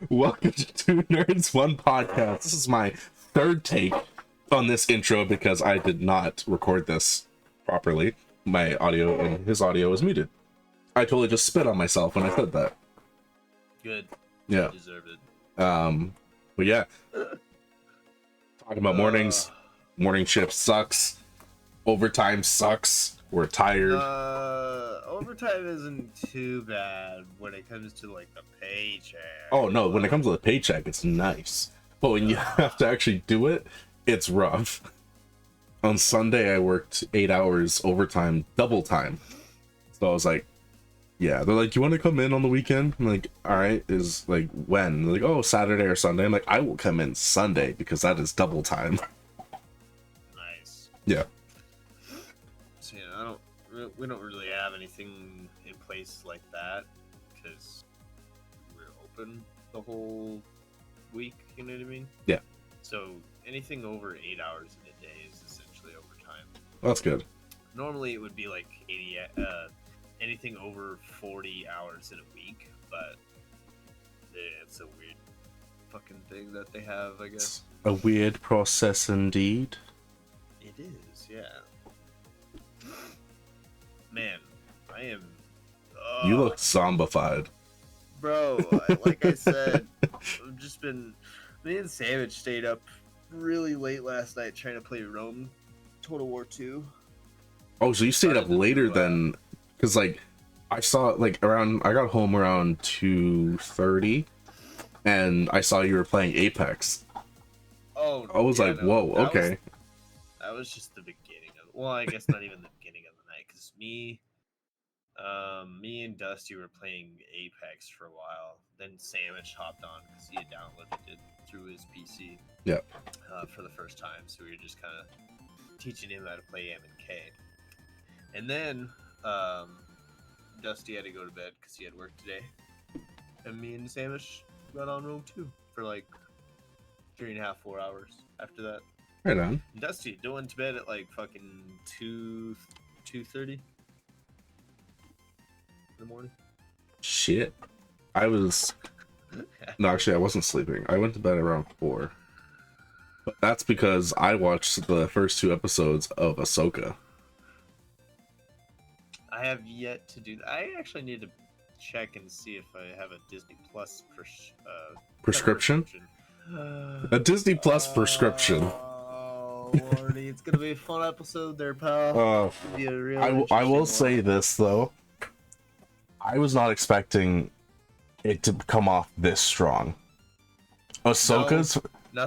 Welcome to Two Nerds One Podcast. This is my third take on this intro because I did not record this properly. My audio and his audio was muted. I totally just spit on myself when I said that. Good. Yeah. You deserved it. But yeah. Talking about mornings. Morning shift sucks. Overtime sucks. We're tired. Overtime isn't too bad when it comes to like the paycheck. Oh no, when it comes to the paycheck, it's nice. But when you have to actually do it, it's rough. On Sunday, I worked 8 hours overtime, double time. So I was like, yeah. They're like, you want to come in on the weekend? I'm like, all right. Is like when? They're like, oh, Saturday or Sunday. I'm like, I will come in Sunday because that is double time. Nice. Yeah. So yeah, we don't really have anything in place like that because we're open the whole week. You know what I mean? Yeah. So anything over 8 hours in a day is essentially overtime. That's good. Normally it would be like 80. Anything over 40 hours in a week, but it's a weird fucking thing that they have, I guess. A weird process indeed. It is, yeah. Man, I am. You look zombified. Bro, like I said, I've just been. Me and Savage stayed up really late last night trying to play Rome Total War 2. Oh, so you stayed up later than. Because, like, I saw, like, around. I got home around 2:30, and I saw you were playing Apex. Oh, I was like, whoa, okay. That was just the beginning of. Well, I guess not even the beginning of the night, because me and Dusty were playing Apex for a while. Then Sandwich hopped on because he had downloaded it through his PC. Yeah. For the first time, so we were just kind of teaching him how to play M and K. And then Dusty had to go to bed because he had work today, and me and Sandwich got on Rome 2 for like 3.5, 4 hours after that. Right on. And Dusty went to bed at like fucking 2:30 in the morning. Shit. I was... No, actually, I wasn't sleeping. I went to bed around 4. But that's because I watched the first 2 episodes of Ahsoka. I have yet to do that. I actually need to check and see if I have a Disney Plus Prescription? A Disney Plus prescription. Oh, Lordy, it's gonna be a fun episode there, pal. Be a real I will say this, though. I was not expecting it to come off this strong. Ahsoka's... No,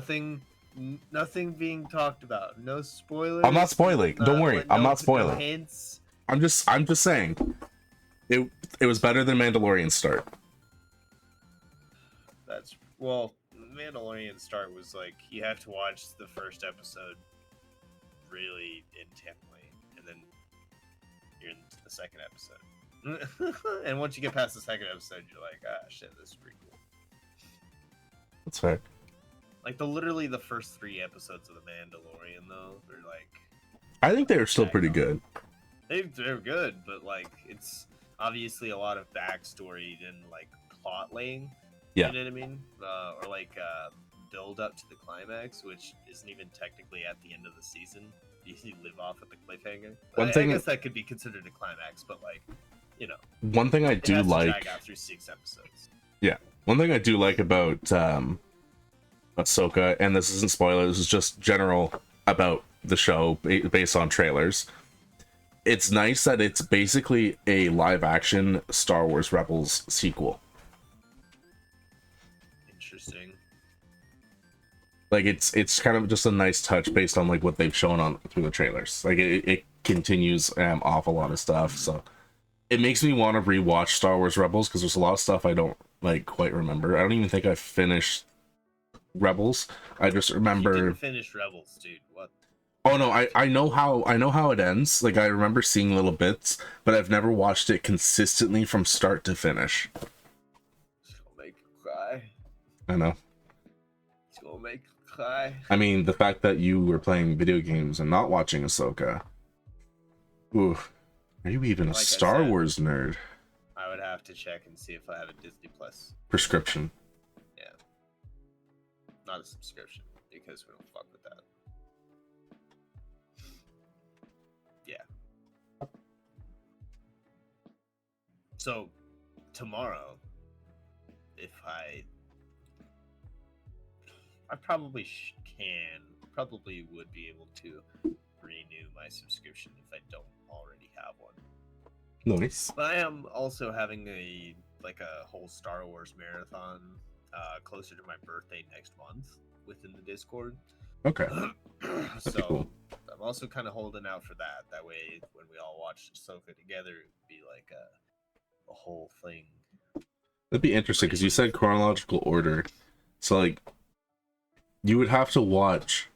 nothing being talked about. No spoilers. I'm not spoiling. Don't worry. I'm not spoiling. No hints. I'm just saying. It was better than Mandalorian start. Mandalorian start was like you have to watch the first episode really intently, and then you're in the second episode. And once you get past the second episode, you're like, ah, shit, this is pretty cool. That's fair. Like literally the first 3 episodes of the Mandalorian, though, they're like. I think they were still pretty good. They're good, but like it's obviously a lot of backstory and like plot laying. Yeah. You know what I mean? Or like build up to the climax, which isn't even technically at the end of the season. You live off at the cliffhanger. I guess that could be considered a climax, but like, you know. One thing I do like. Drag out through 6 episodes. Yeah. One thing I do like about Ahsoka, and this isn't spoilers, this is just general about the show based on trailers. It's nice that it's basically a live action Star Wars Rebels sequel. Interesting. Like it's kind of just a nice touch based on like what they've shown on through the trailers. Like it continues off a lot of stuff, so it makes me want to rewatch Star Wars Rebels because there's a lot of stuff I don't like quite remember. I don't even think I finished Rebels. I just remember. You didn't finish Rebels, dude. What? Oh no, I know how it ends. Like I remember seeing little bits, but I've never watched it consistently from start to finish. It's gonna make you cry. I know. It's gonna make you cry. I mean, the fact that you were playing video games and not watching Ahsoka. Ooh, are you even a Star Wars nerd? I would have to check and see if I have a Disney Plus prescription. not a subscription because we don't fuck with that. Yeah. So tomorrow, if I probably would be able to renew my subscription if I don't already have one. Nice. But I am also having a whole Star Wars marathon closer to my birthday next month within the Discord. Okay. So cool. I'm also kind of holding out for that. That way, when we all watch Ahsoka together, it would be like a whole thing. That'd be interesting because you said chronological order, so like you would have to watch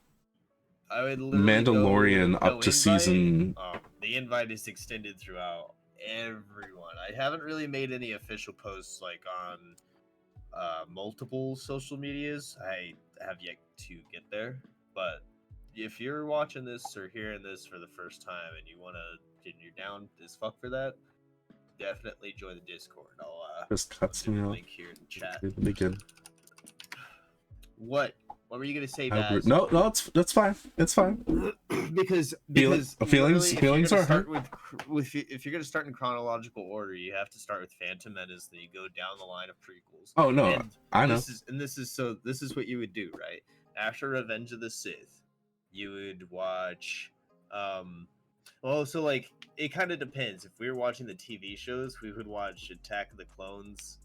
I would Mandalorian up to season. The invite is extended throughout everyone. I haven't really made any official posts like on multiple social medias. I have yet to get there, but if you're watching this or hearing this for the first time and you're down as fuck for that, definitely join the Discord. I'll Just cuts me off. link here in the chat. Begin. What were you gonna say, BaZz? No, that's fine. It's fine. because feelings are hurt. If you're gonna start in chronological order, you have to start with Phantom Menace, then you go down the line of prequels. Oh no, I know. This is what you would do, right? After Revenge of the Sith, you would watch so like it kind of depends. If we were watching the TV shows, we would watch Attack of the Clones,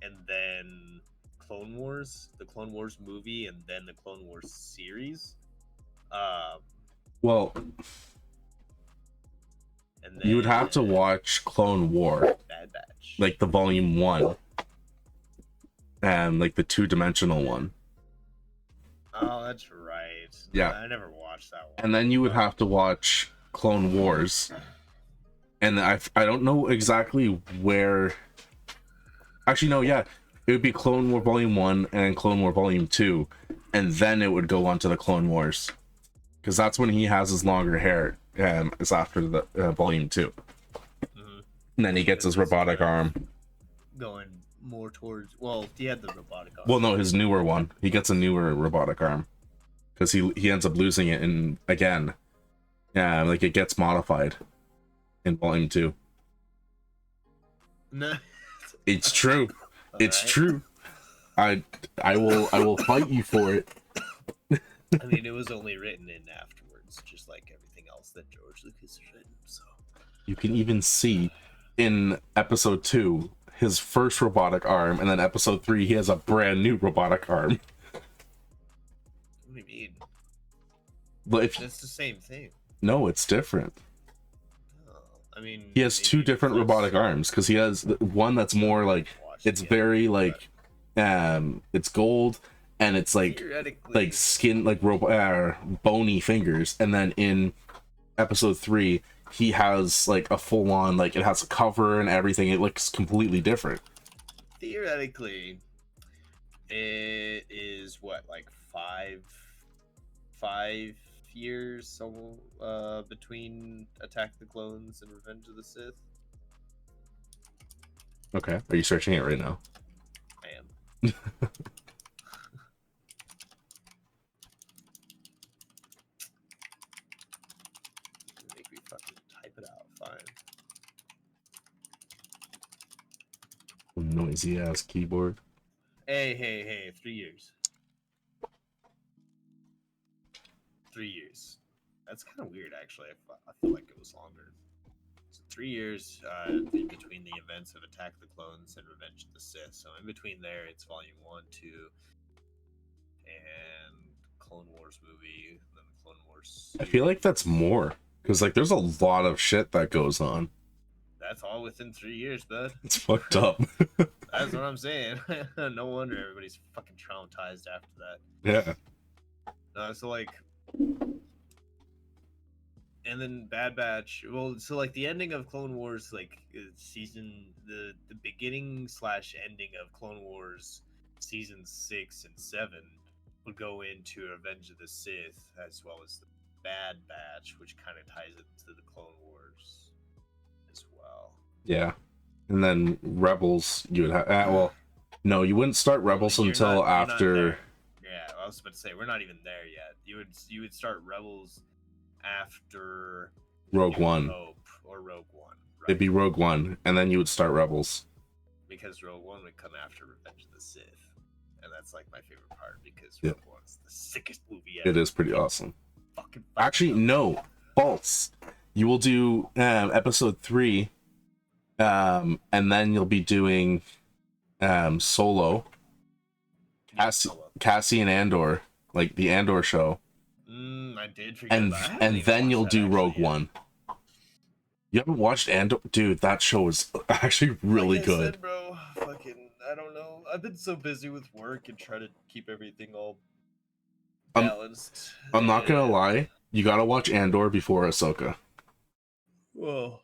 and then Clone Wars, the Clone Wars movie, and then the Clone Wars series. Well, and then, you would have to watch Clone War, Bad Batch, like the volume 1, and like the 2-dimensional one. Oh, that's right. Yeah, I never watched that one. And then you would have to watch Clone Wars, and I don't know exactly where. Actually, no, yeah. It would be Clone War Volume 1 and Clone War Volume 2, and then it would go on to the Clone Wars. Because that's when he has his longer hair, it's after the Volume 2. Mm-hmm. And then he gets his robotic arm. Going more towards... Well, he had the robotic arm. Well, no, his newer one. He gets a newer robotic arm. Because he ends up losing it again. Yeah, like it gets modified in Volume 2. No. It's true. It's true. I will fight you for it. I mean, it was only written in afterwards, just like everything else that George Lucas has written. So you can even see in episode 2 his first robotic arm, and then episode 3 he has a brand new robotic arm. What do you mean? But it's the same thing. No, it's different. I mean, he has 2 different robotic arms because he has one that's more like it's very like it's gold and it's like skin like bony fingers, and then in episode 3 he has like a full-on like it has a cover and everything. It looks completely different. Theoretically, it is what, like five years so between Attack the Clones and Revenge of the Sith. Okay, are you searching it right now? I am. Make me fucking type it out. Fine. Noisy ass keyboard. Hey, 3 years. 3 years. That's kind of weird, actually. I feel like it was longer. So 3 years in between the events of Attack the Clones and Revenge of the Sith. So in between there, it's Volume 1, 2, and Clone Wars movie, and then the Clone Wars series. I feel like that's more, because like there's a lot of shit that goes on. That's all within 3 years, bud. It's fucked up. That's what I'm saying. No wonder everybody's fucking traumatized after that. Yeah. So like... And then Bad Batch. Well, so like the ending of Clone Wars, like season the beginning / ending of Clone Wars season 6 and 7 would go into Revenge of the Sith, as well as the Bad Batch, which kind of ties it to the Clone Wars as well. Yeah, and then Rebels you would have. No, you wouldn't start Rebels You're until not after there. Yeah, I was about to say we're not even there yet. You would start Rebels after Rogue New One. Hope or Rogue One. Right? It'd be Rogue One, and then you would start Rebels. Because Rogue One would come after Revenge of the Sith, and that's like my favorite part because Yeah. Rogue One's the sickest movie ever. It is pretty awesome. Fucking Actually, no, false. You will do episode 3, and then you'll be doing Solo, Cassie and Andor, like the Andor show. I did forget And about that. and then you'll do Rogue One. You haven't watched Andor? Dude, that show is actually really good. Said, bro, fucking, I don't know. I've been so busy with work and try to keep everything all balanced. I'm not gonna lie, you gotta watch Andor before Ahsoka. Well,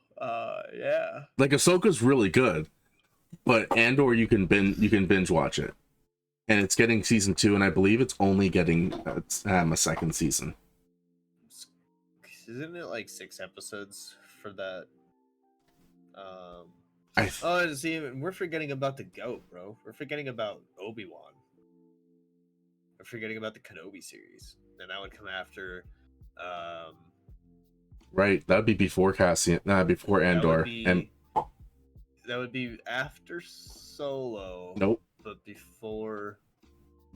yeah. Like Ahsoka's really good, but Andor you can binge watch it, and it's getting season 2, and I believe it's only getting a second season. Isn't it like 6 episodes for that? See, we're forgetting about the GOAT, bro. We're forgetting about Obi-Wan. We're forgetting about the Kenobi series, and that would come after. Right, that'd be before before Andor, and that would be after Solo. Nope. But before.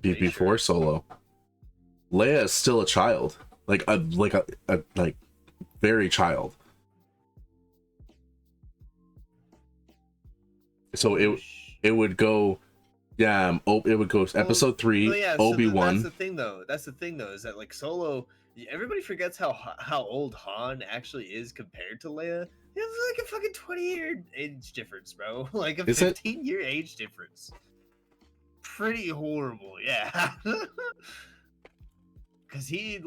Before Solo. Leia is still a child, like a very child. So it would go, it would go episode 3, Obi-Wan. That's the thing though, is that like Solo, everybody forgets how old Han actually is compared to Leia. It's like a fucking 20-year age difference, bro. Like a 15-year age difference. Pretty horrible, yeah. Because he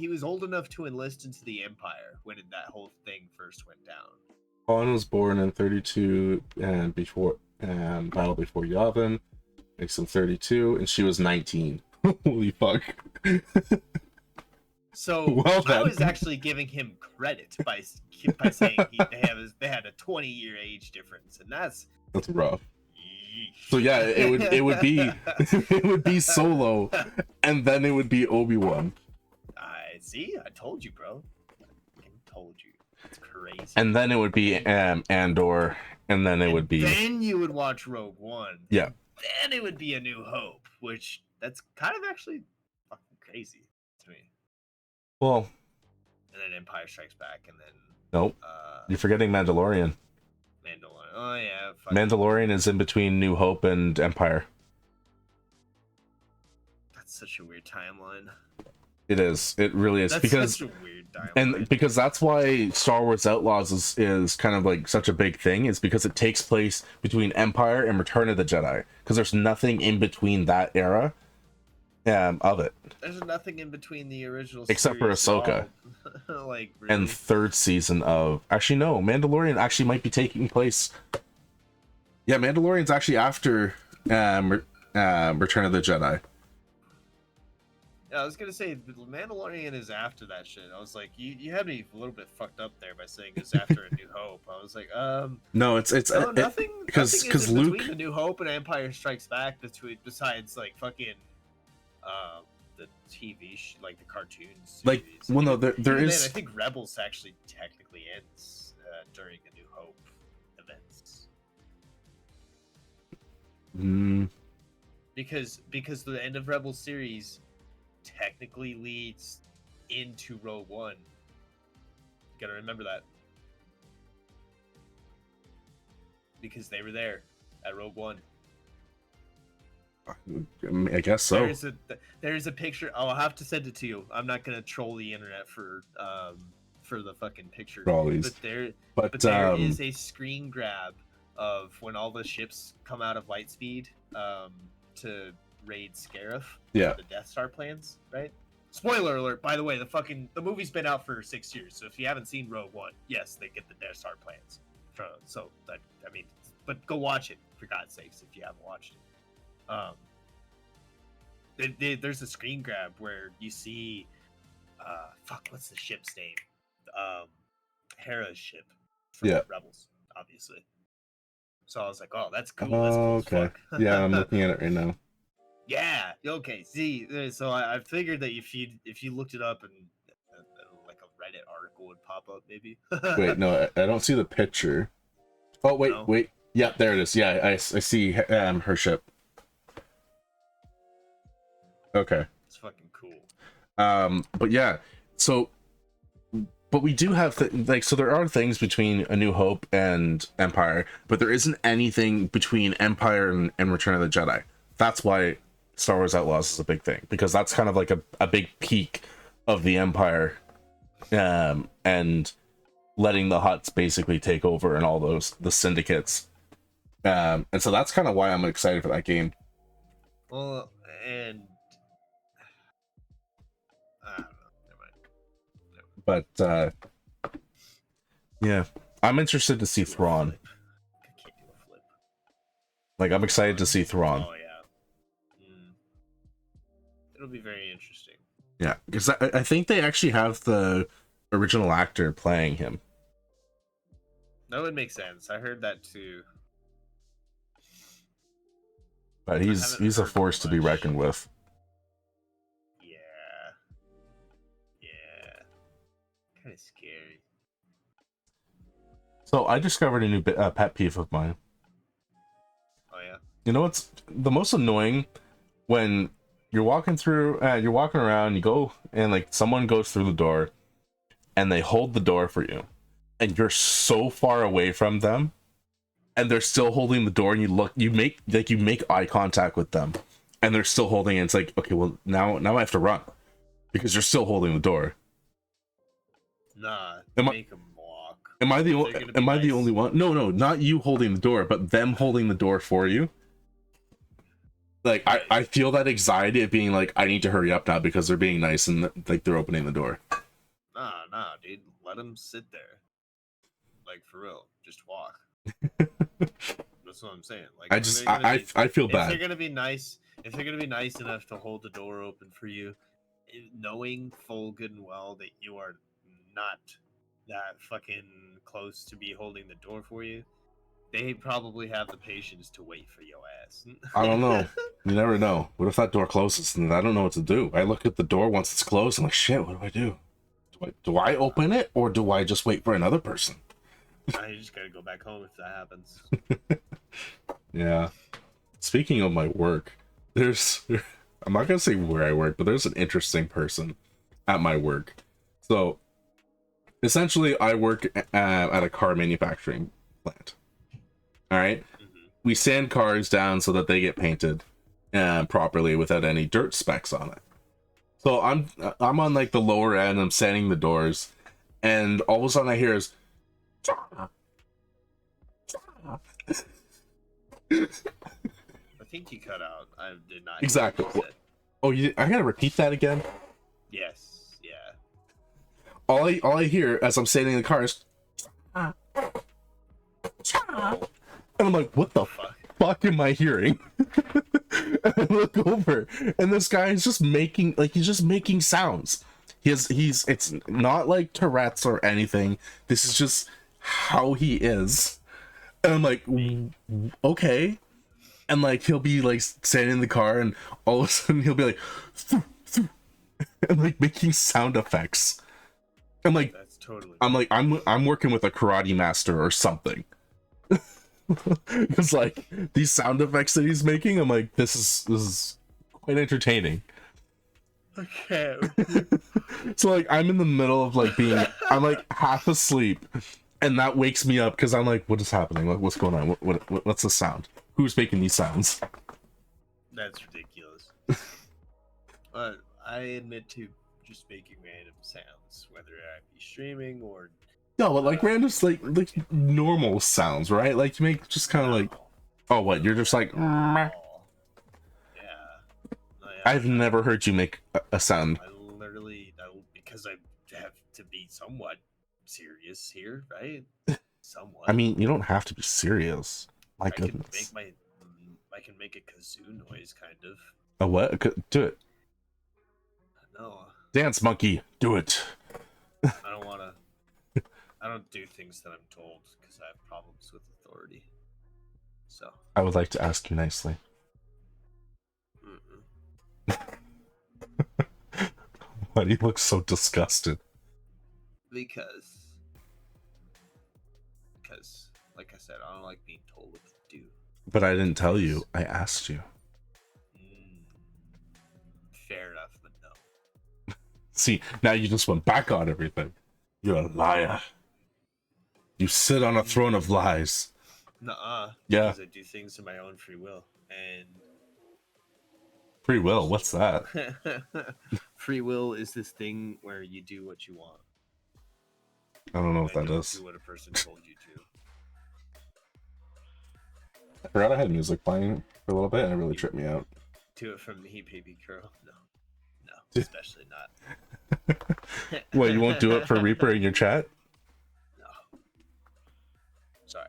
was old enough to enlist into the Empire when that whole thing first went down. Han was born in 32 and before Battle Before Yavin, makes him 32, and she was 19. Holy fuck. So well, I was actually giving him credit by saying they had a 20-year age difference, and that's rough. So yeah, it would be it would be Solo, and then it would be Obi-Wan. I see. I told you, bro. I told you. It's crazy. And then it would be Andor, and then it would be. Then you would watch Rogue One. Yeah. Then it would be A New Hope, which that's kind of actually fucking crazy to me. Well. And then Empire Strikes Back, and then. Nope. You're forgetting Mandalorian. Oh yeah. Mandalorian is in between New Hope and Empire. That's such a weird timeline. It is. It really is. That's because such a weird timeline. And because that's why Star Wars Outlaws is kind of like such a big thing, is because it takes place between Empire and Return of the Jedi. Because there's nothing in between that era of it. There's nothing in between the original except for Ahsoka. Like really? And 3rd season of actually no, Mandalorian actually might be taking place. Yeah, Mandalorian's actually after Return of the Jedi. Yeah, I was gonna say Mandalorian is after that shit. I was like, you had me a little bit fucked up there by saying it's after A New Hope. I was like, no, it's nothing because Luke between A New Hope and Empire Strikes Back besides like fucking the TV like the cartoons. Like, well, no, there is. Then, I think Rebels actually technically ends during A New Hope events. Because the end of Rebels series technically leads into Rogue One. You gotta remember that. Because they were there at Rogue One. I guess so. There's a picture. I'll have to send it to you. I'm not gonna troll the internet for the fucking picture. Trolleys. But there is a screen grab of when all the ships come out of Lightspeed to raid Scarif. Yeah. The Death Star plans, right? Spoiler alert, by the way, the movie's been out for 6 years, so if you haven't seen Rogue One, yes, they get the Death Star plans. But go watch it, for God's sakes, if you haven't watched it. There's a screen grab where you see, what's the ship's name? Hera's ship from Rebels, obviously. So I was like, oh, that's cool. That's Oh, cool okay. as fuck. Yeah, I'm looking at it right now. Yeah. Okay. See, so I figured that if you looked it up and like a Reddit article would pop up, maybe. Wait, no, I don't see the picture. Oh, wait, No? wait. Yeah, there it is. Yeah, I see her ship. Okay. It's fucking cool. But yeah, so, but we do have like, so there are things between A New Hope and Empire, but there isn't anything between Empire and Return of the Jedi. That's why Star Wars Outlaws is a big thing, because that's kind of like a big peak of the Empire, and letting the Hutts basically take over and all the syndicates. And so that's kind of why I'm excited for that game. Well, and I don't know. Never mind. But yeah, I'm interested to see Thrawn. I can't do a flip. Like, I'm excited to see Thrawn. Oh yeah. It'll be very interesting. Yeah, because I think they actually have the original actor playing him. That would make sense. I heard that too. But he's a force to be reckoned with. Yeah. Yeah. Kind of scary. So I discovered a new pet peeve of mine. Oh yeah. You know what's the most annoying? When you're walking around, you go and like someone goes through the door, and they hold the door for you, and you're so far away from them, and they're still holding the door, and you make eye contact with them, and they're still holding it. It's like, okay, well now I have to run because you're still holding the door. Nah, Am I- make them walk. Am I the Nice. only one? No, not you holding the door, but them holding the door for you. Like, I feel that anxiety of being like, I need to hurry up now because they're being nice and like they're opening the door. Nah, dude. Let them sit there. Like, for real. Just walk. That's what I'm saying. Like, I feel if bad. they're gonna be nice, if they're gonna be nice enough to hold the door open for you, knowing full good and well that you are not that fucking close to be holding the door for you, they probably have the patience to wait for your ass. I don't know. You never know. What if that door closes and I don't know what to do? I look at the door once it's closed. I'm like, shit. What do I do? Do I open it or do I just wait for another person? I just gotta go back home if that happens. Yeah. Speaking of my work, I'm not gonna say where I work, but there's an interesting person at my work. So essentially, I work at a car manufacturing plant. All right. Mm-hmm. We sand cars down so that they get painted properly without any dirt specks on it. So I'm on like the lower end. I'm sanding the doors, and all of a sudden I hear is. I think you cut out. I did not. Exactly. Oh, I gotta repeat that again. Yes. Yeah. All I hear as I'm sanding the car is. And I'm like, what the fuck am I hearing? And I look over, and this guy is just making sounds. It's not like Tourette's or anything. This is just how he is. And I'm like, okay. And like he'll be like standing in the car, and all of a sudden he'll be like, and like making sound effects. I'm like, that's totally. I'm working with a karate master or something. Because like these sound effects that he's making, I'm like, this is quite entertaining. Okay. So like I'm in the middle of like I'm like half asleep, and that wakes me up because I'm like, what is happening? What's going on? What's the sound? Who's making these sounds? That's ridiculous. But I admit to just making random sounds, whether I be streaming or. No, but like random, like normal sounds, right? Like you make just kind of like, oh, what? You're just like, Yeah. I've never heard you make a sound. I literally know because I have to be somewhat serious here, right? Somewhat. I mean, you don't have to be serious. My goodness. I can make a kazoo noise, kind of. A what? Do it. No. Dance monkey, do it. I don't want to. I don't do things that I'm told because I have problems with authority. So I would like to ask you nicely. Why do you look so disgusted? Because, like I said, I don't like being told what to do. But I didn't tell you. I asked you. Fair enough, but no. See, now you just went back on everything. You're a liar. You sit on a throne of lies. Nuh-uh. Yeah. Because I do things of my own free will. And free will, what's that? Free will is this thing where you do what you want. I don't know what that don't is. do what a person told you to. I forgot I had music playing for a little bit and it really tripped me out. Do it from me, baby girl. No, especially not. What, you won't do it for Reaper in your chat? No. Sorry.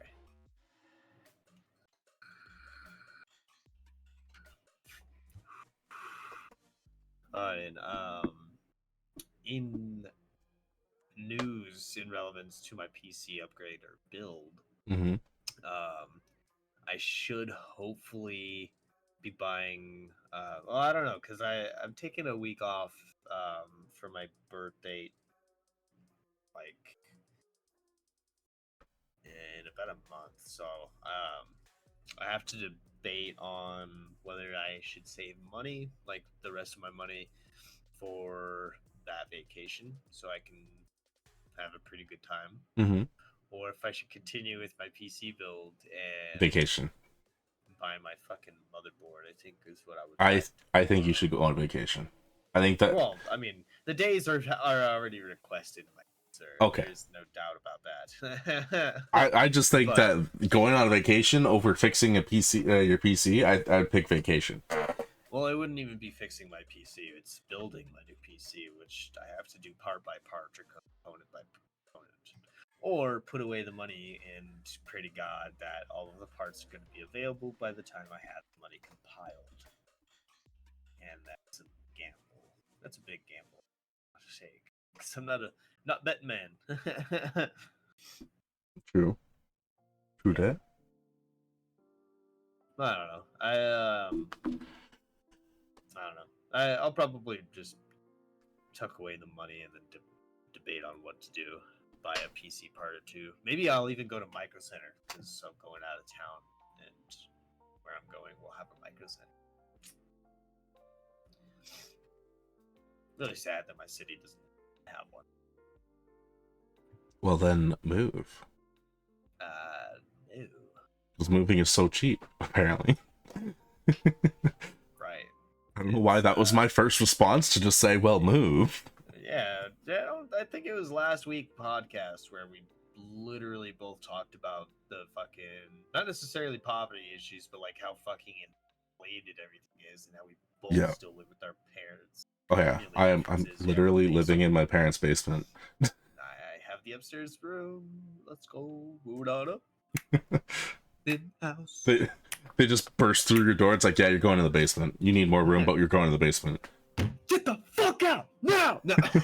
And in news in relevance to my PC upgrade or build, I should hopefully be buying. Well, I don't know, because I'm taking a week off for my birthday, like in about a month. So I have to debate on whether I should save money, like the rest of my money, for that vacation, so I can have a pretty good time, or if I should continue with my PC build and vacation. buy my fucking motherboard. I think is what I would. I think you should go on vacation. I think that. Well, I mean, the days are already requested. Sir. Okay. There's no doubt about that. I just think that going on vacation over fixing a PC, your PC, I'd pick vacation. Well, it wouldn't even be fixing my PC. It's building my new PC, which I have to do part by part or component by component. Or put away the money and pray to God that all of the parts are going to be available by the time I have the money compiled. And that's a gamble. That's a big gamble. I'll shake. Because I'm not betting man. True that. I don't know. I don't know. I'll probably just tuck away the money and then debate on what to do. Buy a PC part or two. Maybe I'll even go to Micro Center because I'm going out of town, and where I'm going, we'll have a Micro Center. Really sad that my city doesn't have one. Well, then move. No. Because moving is so cheap, apparently. Right. I don't know why that was my first response to just say, well, move. Yeah, I think it was last week podcast where we literally both talked about the fucking, not necessarily poverty issues, but like how fucking inflated everything is and how we both still live with our parents. Oh yeah, I'm literally living in my parents' basement. I have the upstairs room. Let's go. Move on up. In house. They just burst through your door. It's like, yeah, you're going to the basement. You need more room, but you're going to the basement. Get the fuck out now! No. I'm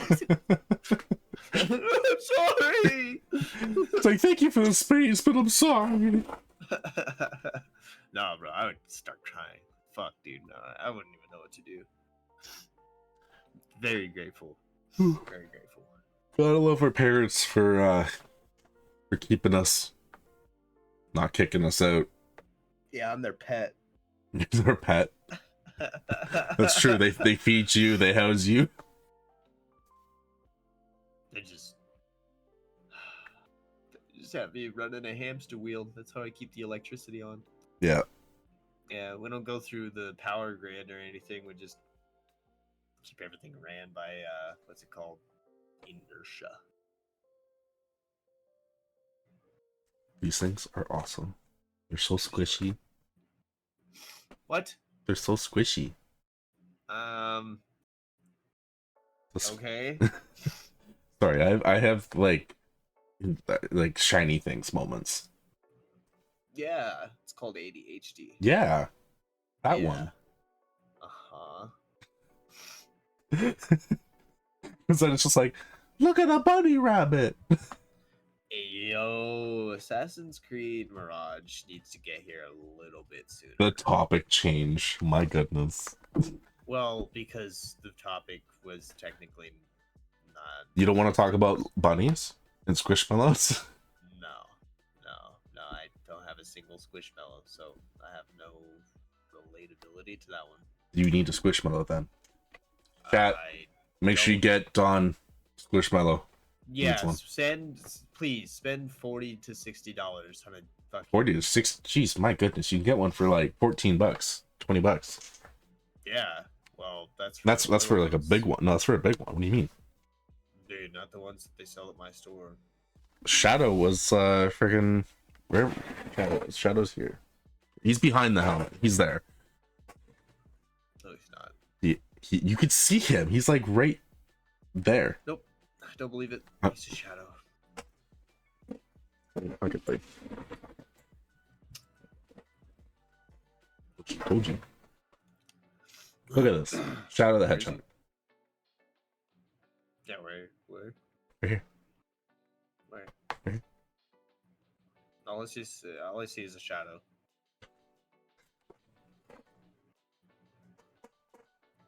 sorry. It's like, thank you for the space, but I'm sorry. No, bro, I would start crying. Fuck, dude, no, I wouldn't even know what to do. Very grateful. Very grateful. Gotta love our parents for keeping us, not kicking us out. Yeah, I'm their pet. You're their pet. That's true. They feed you, they house you. They just have me running a hamster wheel. That's how I keep the electricity on. Yeah. Yeah, we don't go through the power grid or anything. We just keep everything ran by what's it called? Inertia. These things are awesome. They're so squishy. What? They're so squishy. Okay. Sorry, I have like shiny things moments. Yeah, it's called ADHD. Yeah, that one. Uh-huh. Because then it's just like, look at a bunny rabbit. Yo, Assassin's Creed Mirage needs to get here a little bit sooner. The topic change. My goodness. Well, because the topic was technically not. You don't want to talk about bunnies and squishmallows? No. I don't have a single Squishmallow, so I have no relatability to that one. You need a squishmallow then. Chat, make sure you don't- get Don Squishmallow. Yeah, please spend $40 to $60 on a fucking 40 to 6. Jeez, my goodness, you can get one for like $14, $20. Yeah. Well, that's For like a big one. No, that's for a big one. What do you mean? Dude, not the ones that they sell at my store. Shadow was freaking where? Shadow's here. He's behind the helmet. He's there. No, he's not. You could see him. He's like right there. Nope. I don't believe it. He's a shadow. Okay, wait. Told you. Look at this. Shadow the Hedgehog. Yeah, where? Right here. Where? Right here. All I see is a shadow.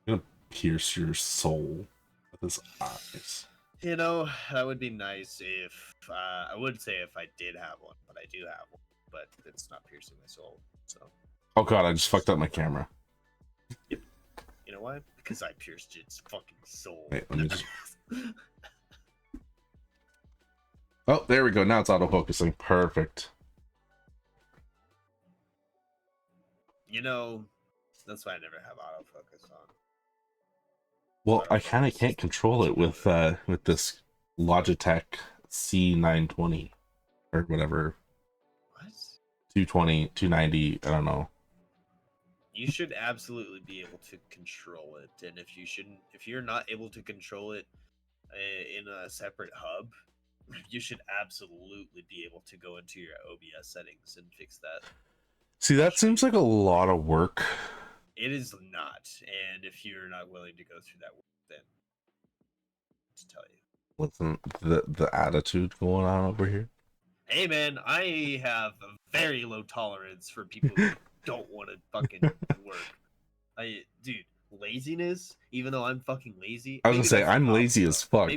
I'm gonna pierce your soul with his eyes. You know, that would be nice if I would say if I did have one, but I do have one, but it's not piercing my soul. So. Oh god, I just fucked up my camera. Yep. You know why? Because I pierced its fucking soul. Wait, let me just... Oh, there we go. Now it's auto-focusing. Perfect. You know, that's why I never have autofocus on. Well, I kind of can't control it with this Logitech C920 or whatever. What? 220, 290, I don't know. You should absolutely be able to control it, and if you're not able to control it in a separate hub, you should absolutely be able to go into your OBS settings and fix that. See, that seems like a lot of work. It is not, and if you're not willing to go through that work, then to tell you. Listen, the attitude going on over here. Hey man, I have a very low tolerance for people who don't want to fucking work. Dude, laziness. Even though I'm fucking lazy, I was gonna say I'm lazy as fuck.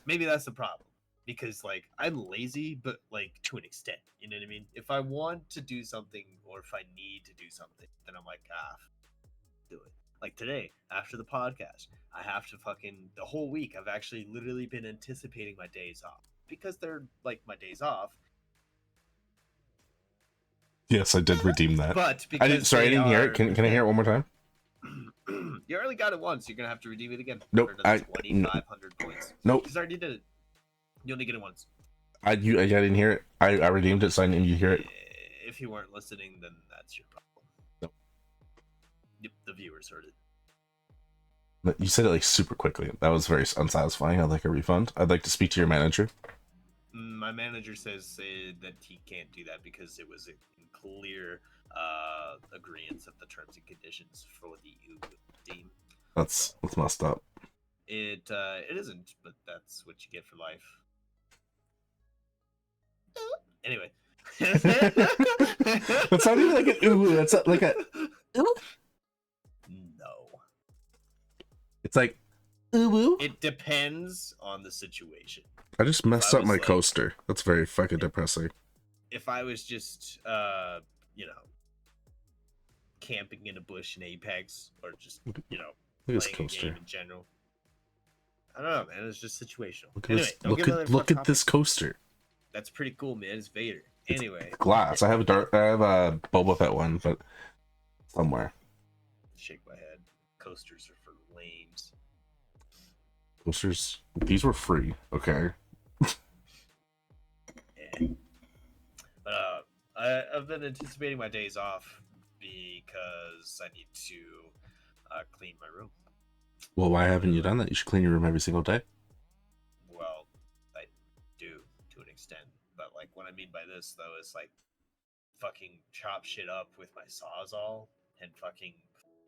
Maybe that's the problem. Because like I'm lazy, but like to an extent. You know what I mean? If I want to do something or if I need to do something, then I'm like, do it. Like today, after the podcast, I have to the whole week. I've actually literally been anticipating my days off because they're like my days off. Yes, I did redeem that. But I didn't hear it. Can I hear it one more time? You already got it once. You're gonna have to redeem it again. Nope. 2,500 points. Nope. Because I already did it. You only get it once. I didn't hear it. I redeemed it, so I didn't you hear it. If you weren't listening, then that's your problem. Nope. Yep, the viewers heard it. But you said it like super quickly. That was very unsatisfying. I'd like a refund. I'd like to speak to your manager. My manager says that he can't do that because it was in clear agreement of the terms and conditions for the team. That's messed up. It isn't, but that's what you get for life. Anyway. That's not even like an ooh. That's like a ooh. No. It's like ooh woo. It depends on the situation. I just messed up my coaster. That's very fucking depressing. If I was just camping in a bush in Apex or just look at playing this coaster. a game in general. I don't know, man. It's just situational. Look at this coaster. That's pretty cool, man. It's Vader. Anyway, glass. I have a Boba Fett one, but somewhere. Shake my head. Coasters are for lames. Coasters. These were free. Okay. Yeah. But I've been anticipating my days off because I need to clean my room. Well, why haven't you done that? You should clean your room every single day. Well, I do to an extent, but like what I mean by this though is like fucking chop shit up with my Sawzall and fucking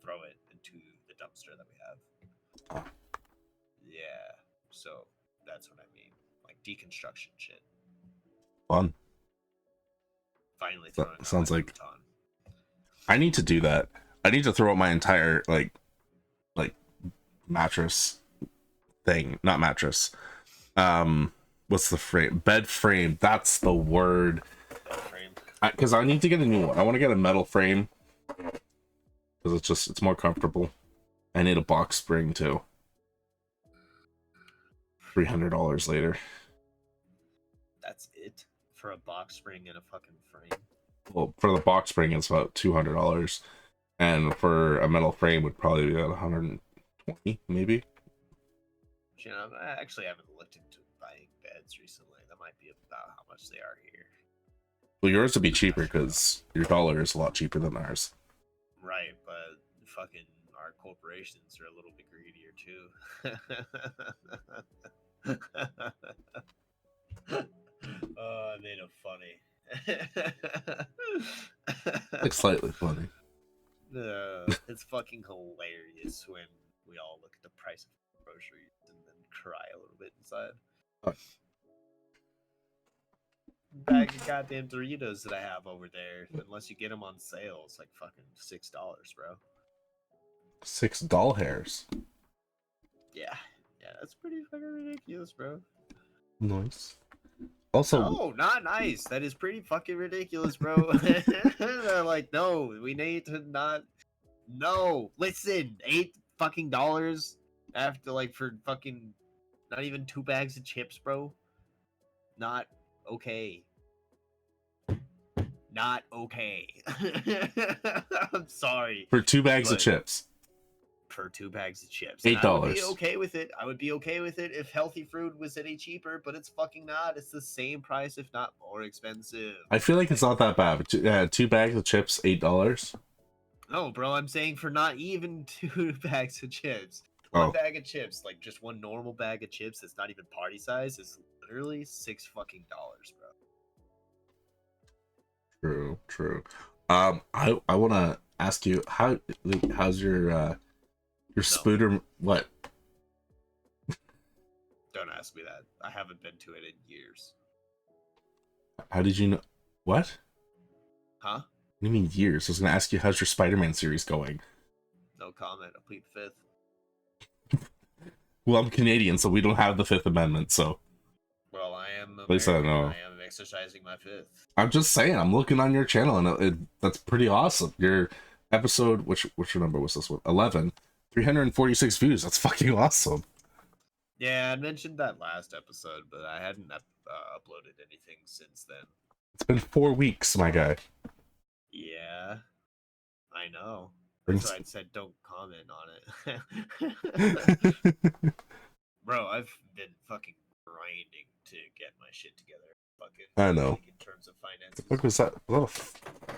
throw it into the dumpster that we have. Oh. Yeah, so that's what I mean, like deconstruction shit. Fun. Finally throwing That sounds out my like futon. I need to do that. I need to throw out my entire like mattress thing, not mattress. What's the frame? Bed frame. That's the word. Frame. Because I need to get a new one. I want to get a metal frame because it's more comfortable. I need a box spring too. $300 later. That's it for a box spring and a fucking frame. Well, for the box spring, it's about $200, and for a metal frame would probably be about 120, maybe. You know, I actually haven't looked into buying beds recently. That might be about how much they are here. Well, yours would be cheaper because your dollar is a lot cheaper than ours. Right, but fucking our corporations are a little bit greedier too. Oh, I made it funny. It's slightly funny. It's fucking hilarious when we all look at the price of groceries and then cry a little bit inside. Bag of goddamn Doritos that I have over there, unless you get them on sale, it's like fucking $6, bro. 6 doll hairs. Yeah, that's pretty fucking ridiculous, bro. Nice. Also, no, not nice. That is pretty fucking ridiculous, bro. They're like, no, we need to not. No, listen, $8 fucking after like for fucking not even 2 bags of chips, bro. Not okay. Not okay. I'm sorry. for 2 bags of chips. For 2 bags of chips. $8. I would be okay with it. I would be okay with it if healthy fruit was any cheaper, but it's fucking not. It's the same price, if not more expensive. I feel like it's not that bad. But 2 bags of chips, $8. No, bro, I'm saying for not even 2 bags of chips. One bag of chips, like just one normal bag of chips that's not even party size, is literally $6 fucking dollars, bro. True. I want to ask you how's your Spooder? What? Don't ask me that. I haven't been to it in years. How did you know? What? Huh? What do you mean years? I was gonna ask you how's your Spider-Man series going. No comment. I plead the Fifth. Well, I'm Canadian, so we don't have the Fifth Amendment, so. Well, I am American. At least I know. I am exercising my fifth. I'm just saying. I'm looking on your channel, and that's pretty awesome. Your episode, which number was this one? 11. 346 views. That's fucking awesome. Yeah, I mentioned that last episode, but I hadn't uploaded anything since then. It's been 4 weeks, my guy. Yeah, I know. That's why I said don't comment on it. Bro, I've been fucking grinding to get my shit together. Fucking, I know. Like, in terms of finances. What was that?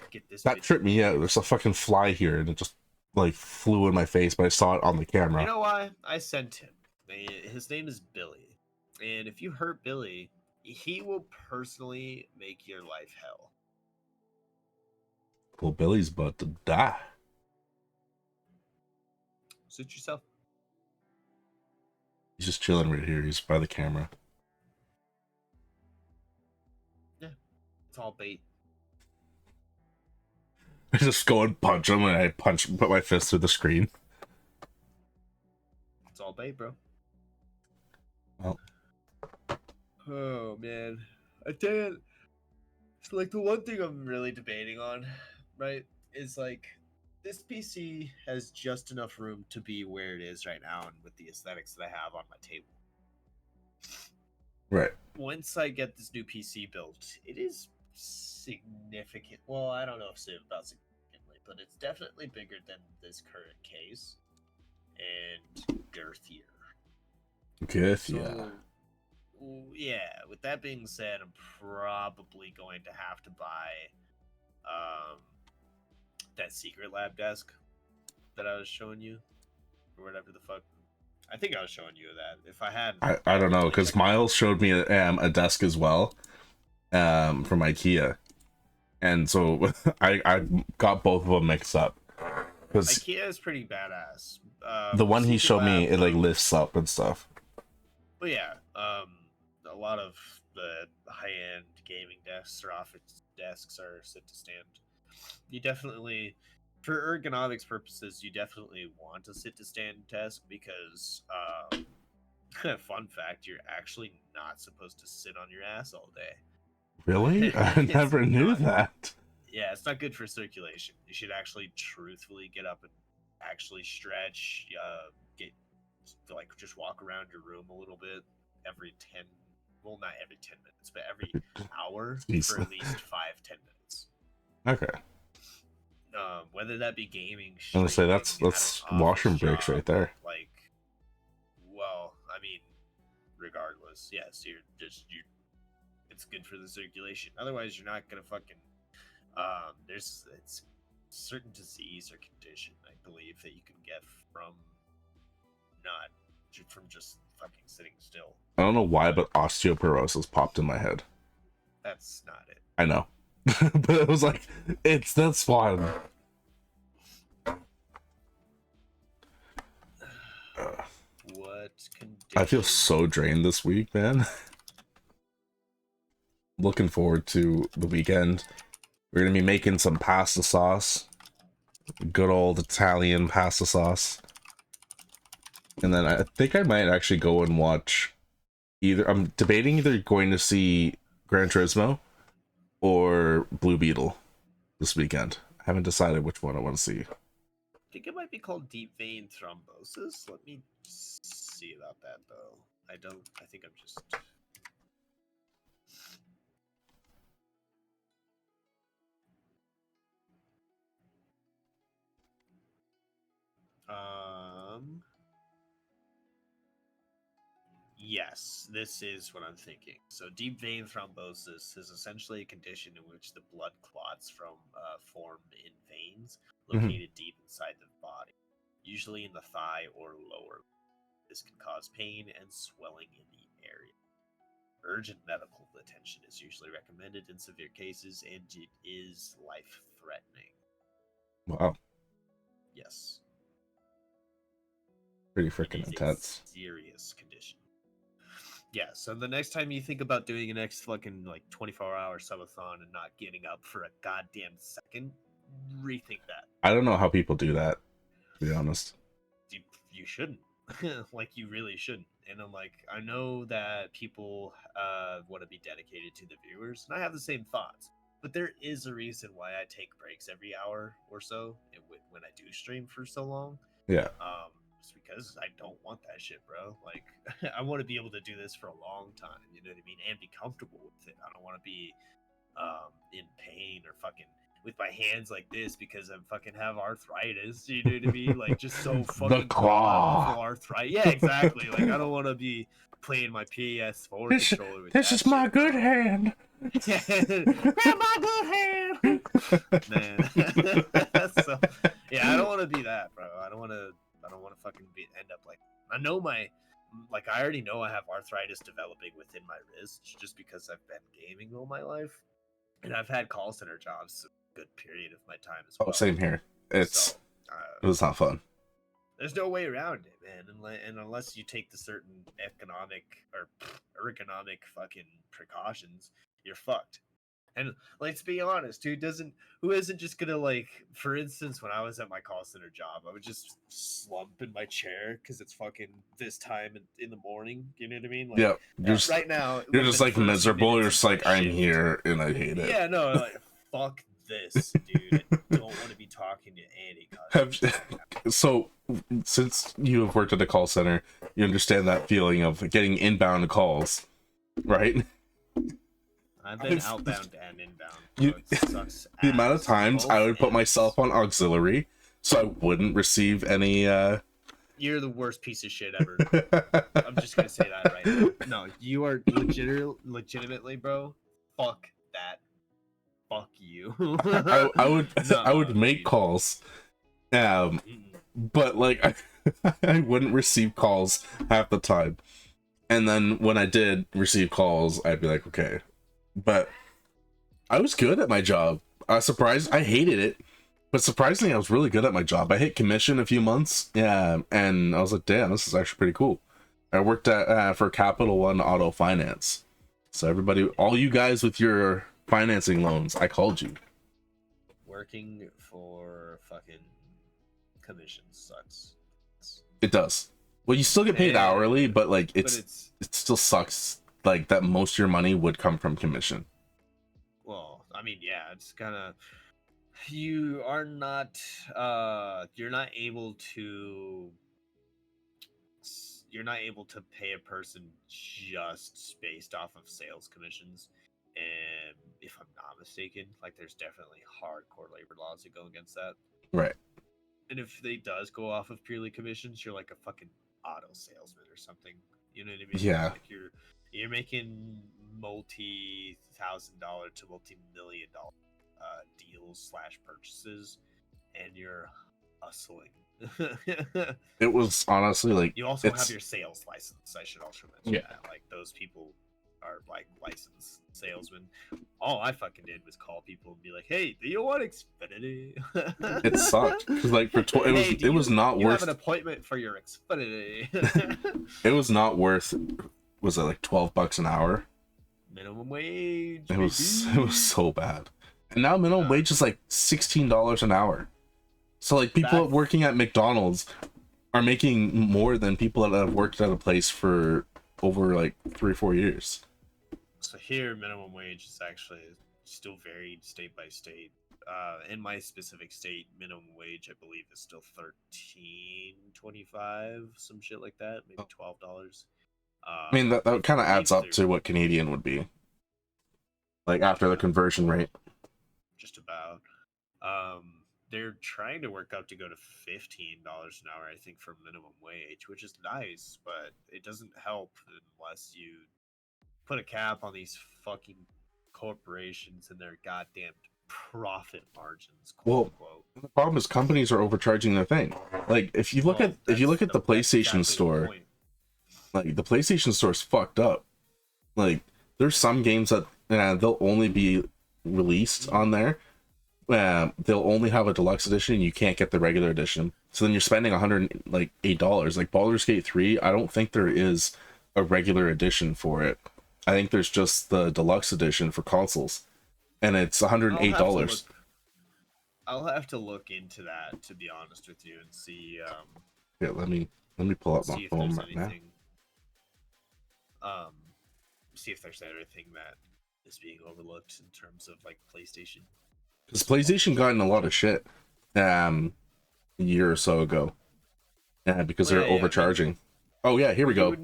Get this that tripped me out. There's a fucking fly here, and it just like flew in my face, but I saw it on the camera. You know why? I sent him. His name is Billy. And if you hurt Billy, he will personally make your life hell. Well, Billy's about to die. Suit yourself. He's just chilling right here. He's by the camera. Yeah. It's all bait. I just go and punch him, and I put my fist through the screen. It's all bait, bro. Well. Oh, man. I tell you, it's like the one thing I'm really debating on, right, is like, this PC has just enough room to be where it is right now and with the aesthetics that I have on my table. Right. Once I get this new PC built, it is significant. Well, I don't know if about significantly, but it's definitely bigger than this current case and girthier. Girthier. So, yeah, with that being said, I'm probably going to have to buy that secret lab desk that I was showing you, or whatever the fuck. I think I was showing you that. If I had, I don't know, because Miles showed me a desk as well, from IKEA, and so I got both of them mixed up. Because IKEA is pretty badass. The one he showed me, it like lifts up and stuff. But yeah, a lot of the high-end gaming desks or office desks are sit to stand. You definitely, for ergonomics purposes, you definitely want a sit to stand desk because, fun fact, you're actually not supposed to sit on your ass all day. Really? I It's never knew not- that. Yeah, it's not good for circulation. You should actually truthfully get up and actually stretch, get like just walk around your room a little bit every 10, well, not every 10 minutes, but every hour Jeez. for at least 5-10 minutes. Okay. Whether that be gaming, I'm gonna say that's streaming, at an washroom office breaks job, right there. like, well, I mean, regardless, yes, it's good for the circulation. Otherwise, you're not gonna fucking it's certain disease or condition, I believe, that you can get from not from just fucking sitting still. I don't know why, but osteoporosis popped in my head. That's not it. I know. But it was like, that's fine. What condition? I feel so drained this week, man. Looking forward to the weekend. We're gonna be making some pasta sauce. Good old Italian pasta sauce. And then I think I might actually go and watch I'm debating either going to see Gran Turismo or Blue Beetle this weekend. I haven't decided which one I want to see. I think it might be called deep vein thrombosis. Let me see about that though. I think I'm just yes, this is what I'm thinking. So deep vein thrombosis is essentially a condition in which the blood clots form in veins located deep inside the body, usually in the thigh or lower. This can cause pain and swelling in the area. Urgent medical attention is usually recommended in severe cases, and it is life-threatening. Wow. Yes. Pretty freaking intense. Serious condition. Yeah, so the next time you think about doing an next fucking like 24-hour subathon and not getting up for a goddamn second, rethink that. I don't know how people do that, to be honest. You shouldn't. Like, you really shouldn't. And I'm like, I know that people want to be dedicated to the viewers, and I have the same thoughts. But there is a reason why I take breaks every hour or so when I do stream for so long. Yeah. It's because I don't want that shit, bro. Like, I want to be able to do this for a long time, you know what I mean? And be comfortable with it. I don't want to be in pain or fucking with my hands like this because I fucking have arthritis, you know what I mean? Like, just so fucking claw. arthritis. Yeah, exactly. Like, I don't want to be playing my PS4 controller with this that is my shit, good bro. hand. Grab my good hand, man. So, yeah, I don't want to be that, bro. I don't want to fucking end up like, I already know I have arthritis developing within my wrist just because I've been gaming all my life, and I've had call center jobs a good period of my time as well. Oh, same here. It was not fun. There's no way around it, man, and unless you take the certain economic or ergonomic fucking precautions, you're fucked. And let's be honest, who isn't just gonna, like, for instance, when I was at my call center job, I would just slump in my chair because it's fucking this time in the morning. You know what I mean? Like, yeah, right now you're just like miserable. You're just like, I'm here and I hate it. Yeah, no, like, fuck this, dude. I don't want to be talking to any. So, since you have worked at a call center, you understand that feeling of getting inbound calls, right? I've been outbound and inbound. So it sucks the amount of times I would put myself on auxiliary so I wouldn't receive any. You're the worst piece of shit ever. I'm just gonna say that right now. No, you are legitimately, bro. Fuck that. Fuck you. I would make calls, but like I wouldn't receive calls half the time, and then when I did receive calls, I'd be like, okay. But I was good at my job. I hated it, but surprisingly, I was really good at my job. I hit commission a few months, yeah, and I was like, damn, this is actually pretty cool. I worked at for Capital One Auto Finance, So everybody, all you guys with your financing loans, I called you. Working for fucking commission sucks. It does. Well, you still get paid hourly, but like it still sucks. Like that, most of your money would come from commission. Well, I mean, yeah, it's kind of you're not able to pay a person just based off of sales commissions. And if I'm not mistaken, like there's definitely hardcore labor laws that go against that. Right. And if they does go off of purely commissions, you're like a fucking auto salesman or something. You know what I mean? Yeah. Like you're making multi-$1,000 to multi-million-dollar deals / purchases, and you're hustling. It was honestly like you also have your sales license. I should also mention that. Like those people are like licensed salesmen. All I fucking did was call people and be like, "Hey, do you want Xfinity?" It sucked because like for it was not worth. You have an appointment for your Xfinity. It was not worth. Was it like $12 an hour? Minimum wage. It was so bad. And now minimum wage is like $16 an hour. So like people working at McDonald's are making more than people that have worked at a place for over like 3 or 4 years. So here, minimum wage is actually still varied state by state. In my specific state, minimum wage I believe is still $13.25, some shit like that, maybe $12. I mean that kind of adds up to what Canadian would be, like after the conversion rate. Just about. They're trying to work up to go to $15 an hour, I think, for minimum wage, which is nice, but it doesn't help unless you put a cap on these fucking corporations and their goddamn profit margins. Quote, unquote. The problem is companies are overcharging their thing. Like if you look at the PlayStation store, like the PlayStation store is fucked up. Like there's some games that they'll only be released on there. They'll only have a deluxe edition. You can't get the regular edition. So then you're spending $108. Like Baldur's Gate 3, I don't think there is a regular edition for it. I think there's just the deluxe edition for consoles, and it's $108. I'll have to look into that, to be honest with you, and see. Yeah, let me pull up my phone right now. See if there's anything that is being overlooked in terms of like PlayStation. Because PlayStation got in a lot of shit a year or so ago, because they're overcharging. Here we go. You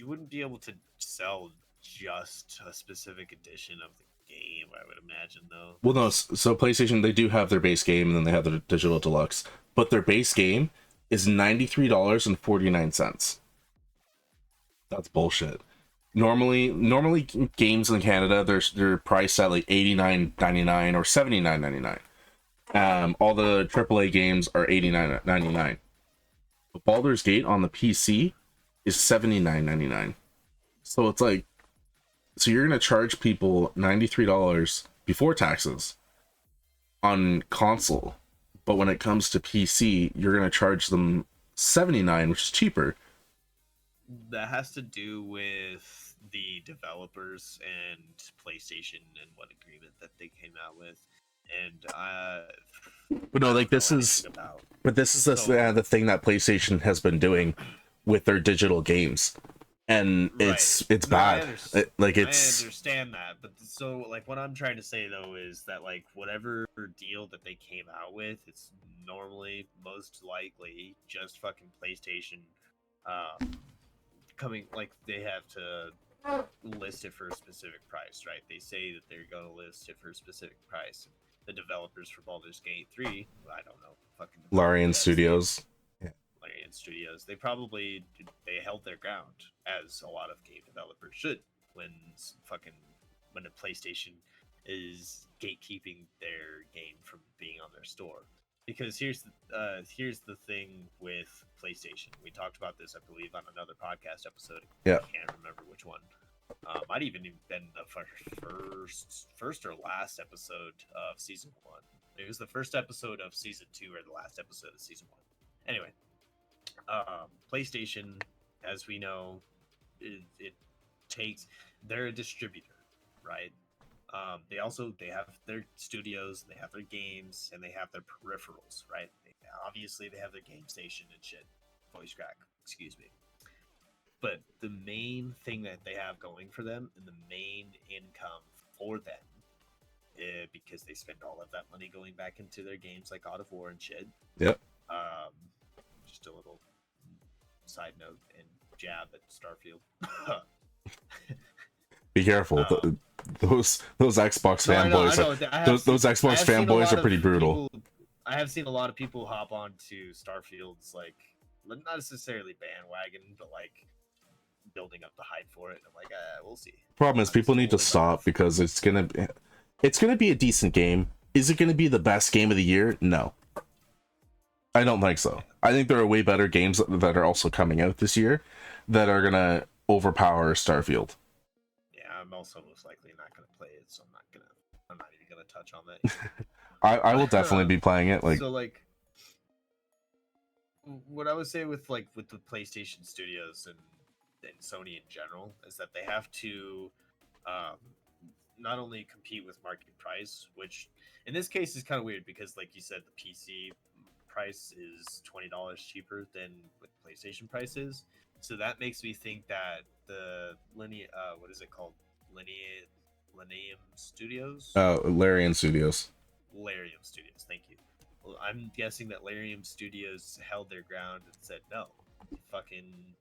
wouldn't be able to sell just a specific edition of the game, I would imagine, though. Well, no. So PlayStation, they do have their base game, and then they have their digital deluxe. But their base game is $93.49. That's bullshit. Normally games in Canada, they're priced at like $89.99 or $79.99. All the AAA games are $89.99. But Baldur's Gate on the PC is $79.99. So it's like, so you're gonna charge people $93 before taxes on console, but when it comes to PC, you're gonna charge them $79, which is cheaper. That has to do with the developers and PlayStation and what agreement that they came out with, and but no, like this is the thing that PlayStation has been doing with their digital games, and it's bad. I understand that, but so like what I'm trying to say though is that like whatever deal that they came out with, it's normally most likely just fucking PlayStation coming, like they have to list it for a specific price, right? They say that they're going to list it for a specific price. The developers for Baldur's Gate 3, I don't know, fucking Larian Studios. Larian Studios. They held their ground, as a lot of game developers should, when a PlayStation is gatekeeping their game from being on their store. Because here's the thing with PlayStation. We talked about this, I believe, on another podcast episode. Yeah. I can't remember which one. Might even been the first or last episode of season 1. It was the first episode of season 2 or the last episode of season 1. Anyway, PlayStation, as we know, it they're a distributor, right? They have their studios, they have their games, and they have their peripherals, right? Obviously, they have their game station and shit. Voice crack, excuse me. But the main thing that they have going for them, and the main income for them, because they spend all of that money going back into their games like God of War and shit. Yep. Just a little side note and jab at Starfield. Be careful. Those Xbox fanboys. Those Xbox fanboys are pretty brutal. I have seen a lot of people hop onto Starfield's, like, not necessarily bandwagon, but like building up the hype for it. I'm like, we'll see. Problem is, people need to stop because it's gonna be a decent game. Is it gonna be the best game of the year? No, I don't think so. I think there are way better games that are also coming out this year that are gonna overpower Starfield. Yeah, I'm also most likely not gonna play it, so I'm not even gonna touch on that. I will definitely be playing it. So like, what I would say with the PlayStation Studios and Sony in general is that they have to not only compete with market price, which in this case is kind of weird because, like you said, the PC price is $20 cheaper than what PlayStation price is. So that makes me think that the what is it called? Larian Studios? Larian Studios. Larian Studios, thank you. Well, I'm guessing that Larian Studios held their ground and said, no,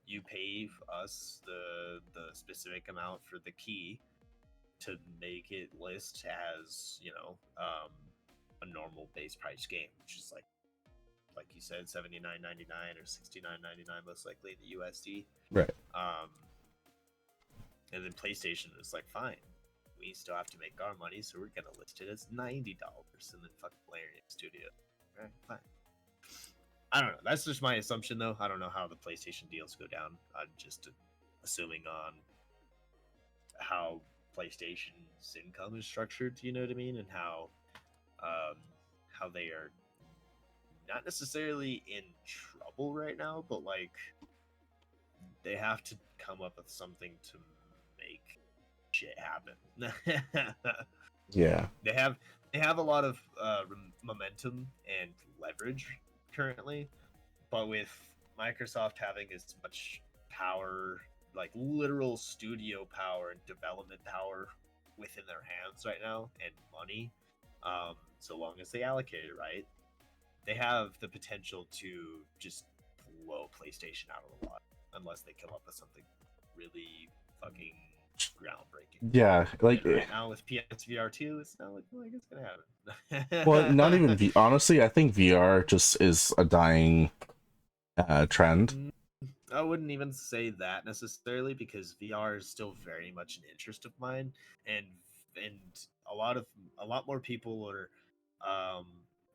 you pay us the specific amount for the key to make it list as, a normal base price game, which is like you said, $79.99 or $69.99 most likely in the USD. Right. And then PlayStation is like, fine, we still have to make our money, so we're gonna list it as $90, and then fucking Larian Studio. All right, fine. I don't know. That's just my assumption, though. I don't know how the PlayStation deals go down. I'm just assuming on how PlayStation's income is structured. You know what I mean? And how they are not necessarily in trouble right now, but like they have to come up with something to make shit happen. Yeah. They have a lot of momentum and leverage currently, but with Microsoft having as much power, like literal studio power and development power within their hands right now, and money, so long as they allocate it right, they have the potential to just blow PlayStation out of the water unless they come up with something really fucking groundbreaking. Yeah, like and right now with PSVR 2, it's not looking like it's gonna happen. Well, not even honestly, I think VR just is a dying trend. I wouldn't even say that necessarily, because VR is still very much an interest of mine, and a lot more people are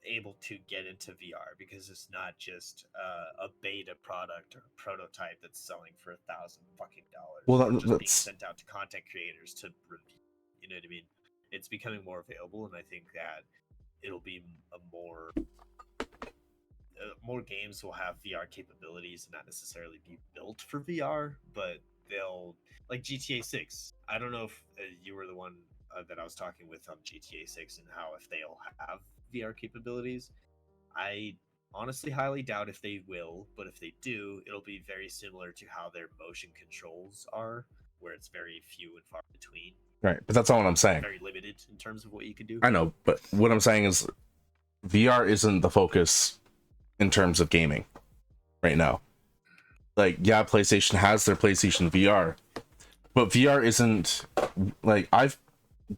able to get into VR because it's not just a beta product or a prototype that's selling for $1,000 fucking dollars. Well, just being sent out to content creators to review. You know what I mean? It's becoming more available, and I think that it'll be more games will have VR capabilities and not necessarily be built for VR, but they'll, like GTA 6. I don't know if you were the one that I was talking with on GTA 6 and how if they'll have VR capabilities. I honestly highly doubt if they will, but if they do, it'll be very similar to how their motion controls are, where it's very few and far between. Right, but that's not what I'm saying. Very limited in terms of what you can do. I know, but what I'm saying is VR isn't the focus in terms of gaming right now. Like, yeah, PlayStation has their PlayStation VR, but VR isn't, like, I've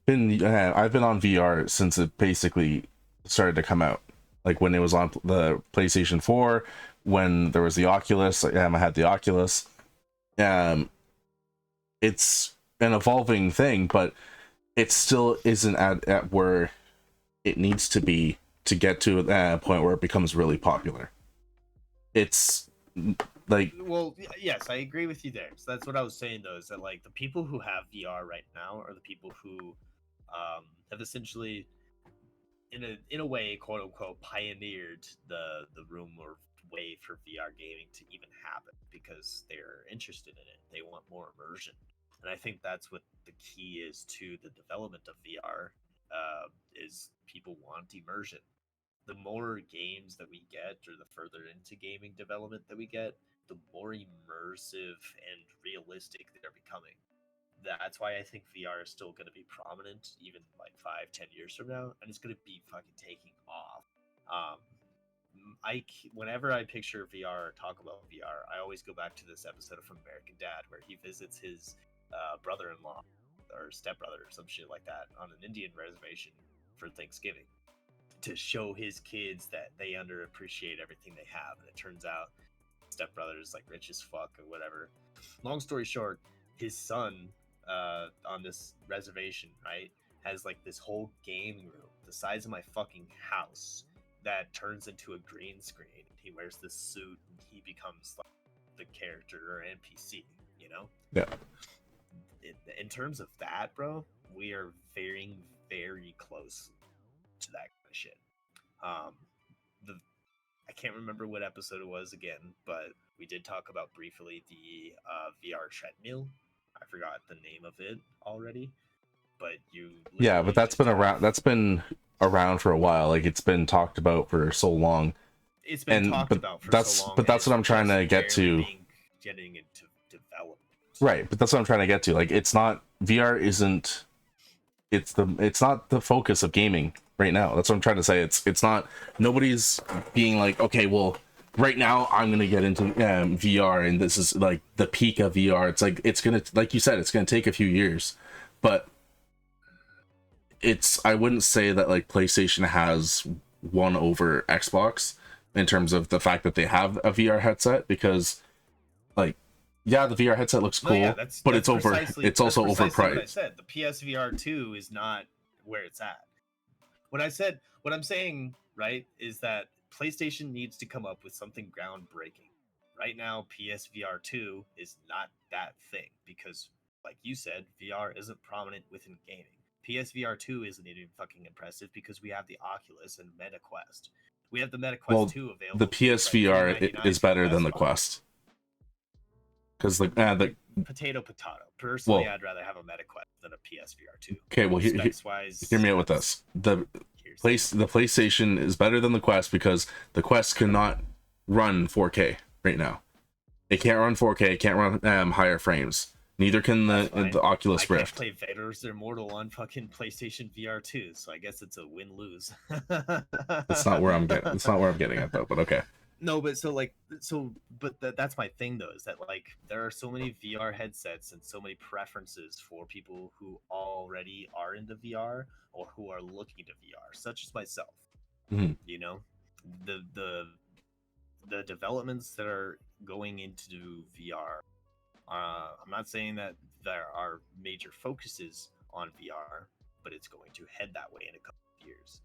been on VR since it basically started to come out. Like when it was on the PlayStation 4, when there was the Oculus. I had the Oculus. It's an evolving thing, but it still isn't at where it needs to be to get to a point where it becomes really popular. It's like, well, yes, I agree with you there. So that's what I was saying, though, is that like the people who have VR right now are the people who have essentially, in a way, quote unquote, pioneered the room or way for VR gaming to even happen, because they're interested in it. They want more immersion. And I think that's what the key is to the development of VR. Is people want immersion. The more games that we get, or the further into gaming development that we get, the more immersive and realistic they're becoming. That's why I think VR is still going to be prominent even like 5, 10 years from now, and it's going to be fucking taking off. Um, whenever I picture VR or talk about VR, I always go back to this episode of From American Dad where he visits his brother-in-law or stepbrother or some shit like that on an Indian reservation for Thanksgiving to show his kids that they underappreciate everything they have, and it turns out stepbrother is like rich as fuck or whatever. Long story short, his son on this reservation, right, has like this whole gaming room the size of my fucking house that turns into a green screen. He wears this suit and he becomes like the character or NPC, you know? Yeah. In terms of that, bro, we are very, very close to that kind of shit. I can't remember what episode it was again, but we did talk about briefly the VR treadmill. I forgot the name of it already, but yeah, but that's been around. That's been around for a while. Like it's been talked about for so long. It's been talked about for so long. But that's what I'm trying to get to. Getting into development. Right, but that's what I'm trying to get to. Like it's not VR isn't. It's not the focus of gaming right now. That's what I'm trying to say. It's not. Nobody's being like, okay, well, right now I'm gonna get into VR, and this is like the peak of VR. It's like it's gonna, like you said, it's gonna take a few years, but I wouldn't say that like PlayStation has won over Xbox in terms of the fact that they have a VR headset, because like, yeah, the VR headset looks cool, but it's also overpriced. What I said. The PSVR 2 is not where it's at. What I'm saying, right, is that PlayStation needs to come up with something groundbreaking. Right now, PSVR 2 is not that thing because, like you said, VR isn't prominent within gaming. PSVR 2 isn't even fucking impressive because we have the Oculus and MetaQuest. We have the MetaQuest 2 available. The PSVR is better than the Quest. Because the potato. Personally, I'd rather have a MetaQuest than a PSVR 2. Okay, well, hear me out with this. The PlayStation is better than the Quest because the Quest cannot run 4K right now. It can't run 4K. It can't run higher frames. Neither can the Oculus Rift. I can't play Vader's Immortal on fucking PlayStation VR 2, so I guess it's a win-lose. That's not where I'm getting. That's not where I'm getting at though. But okay. No, but that's my thing though, is that like there are so many VR headsets and so many preferences for people who already are into VR or who are looking to VR, such as myself. Mm-hmm. You know, the developments that are going into VR. I'm not saying that there are major focuses on VR, but it's going to head that way in a couple of years.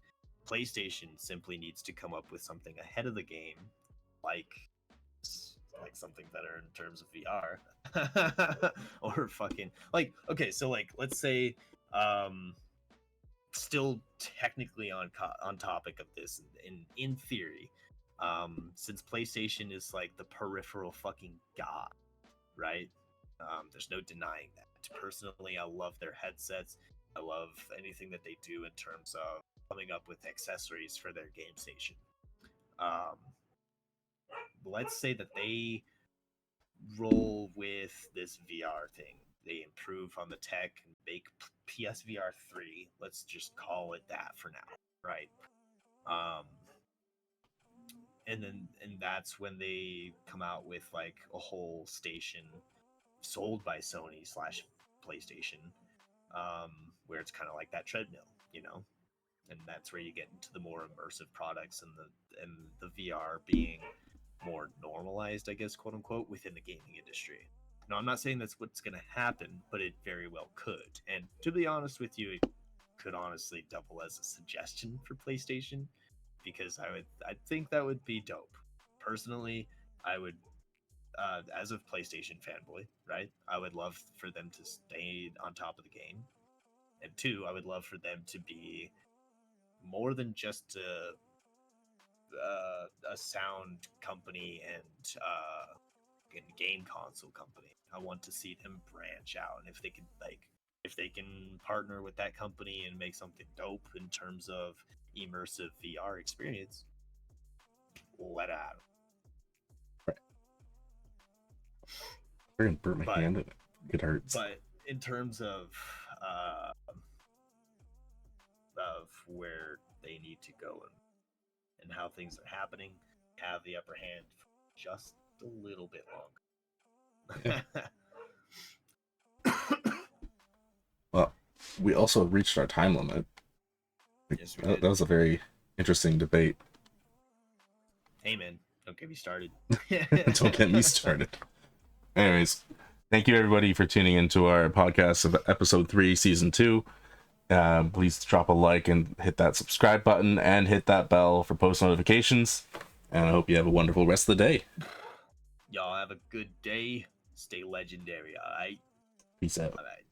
PlayStation simply needs to come up with something ahead of the game, like something better in terms of VR, or fucking like, okay, so like let's say, still technically on topic of this, in theory, since PlayStation is like the peripheral fucking god, right? There's no denying that. Personally, I love their headsets. I love anything that they do in terms of coming up with accessories for their game station. Let's say that they roll with this VR thing. They improve on the tech and make PSVR 3. Let's just call it that for now, right? And that's when they come out with like a whole station sold by Sony / PlayStation, where it's kind of like that treadmill, you know, and that's where you get into the more immersive products and the VR being more normalized, I guess, quote unquote, within the gaming industry. Now, I'm not saying that's what's going to happen, but it very well could. And to be honest with you, it could honestly double as a suggestion for PlayStation, because I think that would be dope. Personally, I would, as a PlayStation fanboy, right? I would love for them to stay on top of the game. And two, I would love for them to be more than just a sound company and game console company. I want to see them branch out, and if they can partner with that company and make something dope in terms of immersive VR experience, let out. I'm gonna burn my hand and it hurts. But in terms of where they need to go and how things are happening, have the upper hand for just a little bit longer. Well, we also reached our time limit. Yes, That was a very interesting debate. Hey man, don't get me started. Don't get me started. Anyways, thank you everybody for tuning into our podcast of episode 3, season 2. Please drop a like and hit that subscribe button and hit that bell for post notifications. And I hope you have a wonderful rest of the day. Y'all have a good day. Stay legendary, alright? Peace out. Alright.